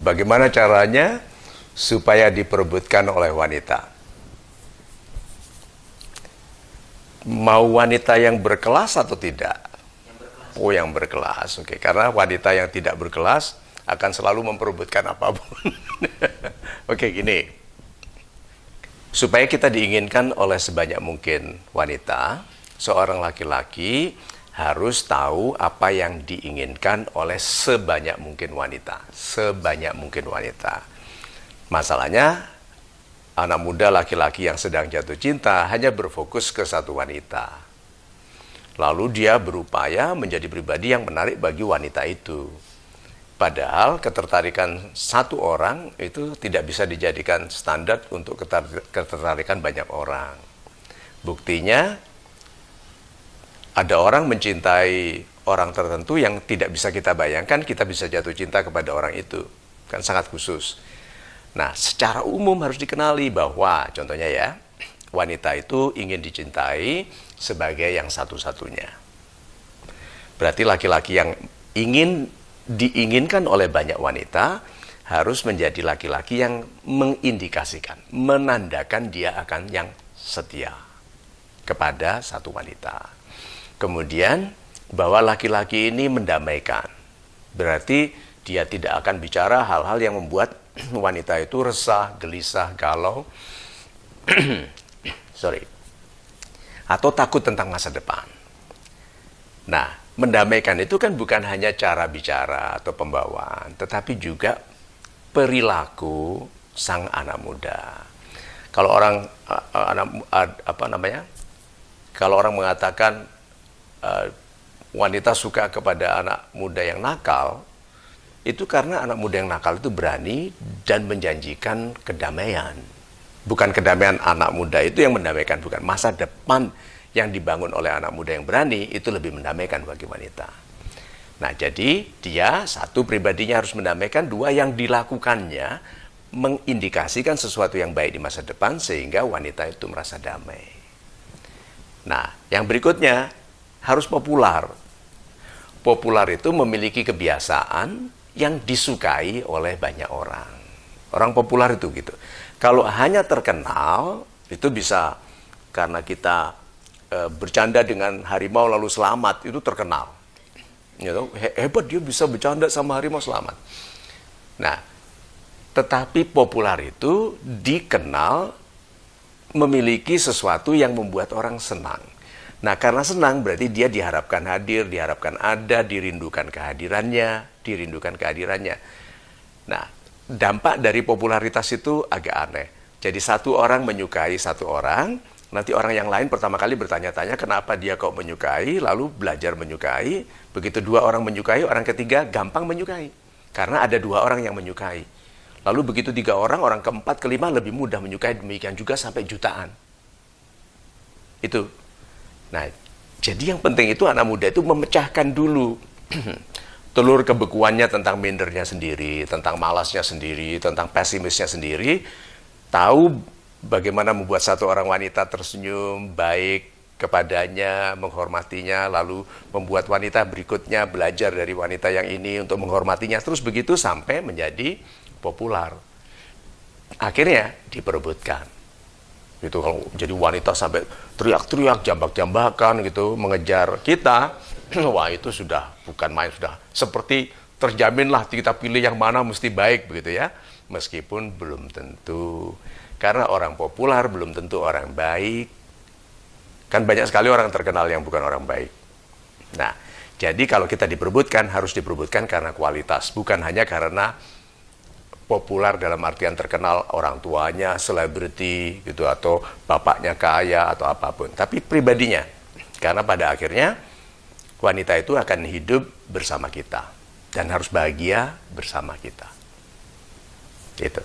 Bagaimana caranya supaya diperebutkan oleh wanita? Mau wanita yang berkelas atau tidak? Oh, yang berkelas. Oke, karena wanita yang tidak berkelas akan selalu memperebutkan apapun. Oke, gini. Supaya kita diinginkan oleh sebanyak mungkin wanita, seorang laki-laki harus tahu apa yang diinginkan oleh sebanyak mungkin wanita. Sebanyak mungkin wanita. Masalahnya, anak muda laki-laki yang sedang jatuh cinta hanya berfokus ke satu wanita. Lalu dia berupaya menjadi pribadi yang menarik bagi wanita itu. Padahal ketertarikan satu orang itu tidak bisa dijadikan standar untuk ketertarikan banyak orang. Buktinya, ada orang mencintai orang tertentu yang tidak bisa kita bayangkan, kita bisa jatuh cinta kepada orang itu. Kan sangat khusus. Nah, secara umum harus dikenali bahwa, contohnya ya, wanita itu ingin dicintai sebagai yang satu-satunya. Berarti laki-laki yang diinginkan oleh banyak wanita harus menjadi laki-laki yang mengindikasikan, menandakan dia akan yang setia kepada satu wanita. Kemudian, bahwa laki-laki ini mendamaikan. Berarti dia tidak akan bicara hal-hal yang membuat wanita itu resah, gelisah, galau, atau takut tentang masa depan. Nah, mendamaikan itu kan bukan hanya cara bicara atau pembawaan, tetapi juga perilaku sang anak muda. Kalau orang kalau orang mengatakan wanita suka kepada anak muda yang nakal, itu karena anak muda yang nakal itu berani dan menjanjikan kedamaian. Bukan kedamaian anak muda itu yang mendamaikan, bukan. Masa depan yang dibangun oleh anak muda yang berani itu lebih mendamaikan bagi wanita. Nah, jadi dia satu, pribadinya harus mendamaikan, dua, yang dilakukannya mengindikasikan sesuatu yang baik di masa depan sehingga wanita itu merasa damai. Nah, yang berikutnya harus populer. Populer itu memiliki kebiasaan yang disukai oleh banyak orang. Orang populer itu gitu. Kalau hanya terkenal, itu bisa karena kita bercanda dengan harimau lalu selamat, itu terkenal. Hebat dia bisa bercanda sama harimau selamat. Nah, tetapi populer itu dikenal memiliki sesuatu yang membuat orang senang. Nah, karena senang berarti dia diharapkan hadir, diharapkan ada, dirindukan kehadirannya. Nah, dampak dari popularitas itu agak aneh. Jadi satu orang menyukai satu orang, nanti orang yang lain pertama kali bertanya-tanya kenapa dia kok menyukai, lalu belajar menyukai. Begitu dua orang menyukai, orang ketiga gampang menyukai. Karena ada dua orang yang menyukai. Lalu begitu tiga orang, orang keempat, kelima lebih mudah menyukai, demikian juga sampai jutaan. Itu. Nah, jadi yang penting itu anak muda itu memecahkan dulu telur kebekuannya tentang mindernya sendiri, tentang malasnya sendiri, tentang pesimisnya sendiri, tahu bagaimana membuat satu orang wanita tersenyum, baik kepadanya, menghormatinya, lalu membuat wanita berikutnya belajar dari wanita yang ini untuk menghormatinya, terus begitu sampai menjadi populer. Akhirnya diperebutkan. Gitu, kalau jadi wanita sampai teriak-teriak, jambak-jambakan gitu mengejar kita, wah itu sudah bukan main, sudah seperti terjaminlah kita pilih yang mana mesti baik begitu ya. Meskipun belum tentu, karena orang populer belum tentu orang baik. Kan banyak sekali orang terkenal yang bukan orang baik. Nah, jadi kalau kita diperebutkan harus diperebutkan karena kualitas, bukan hanya karena populer dalam artian terkenal orang tuanya, selebriti gitu, atau bapaknya kaya atau apapun, tapi pribadinya. Karena pada akhirnya wanita itu akan hidup bersama kita dan harus bahagia bersama kita. Gitu.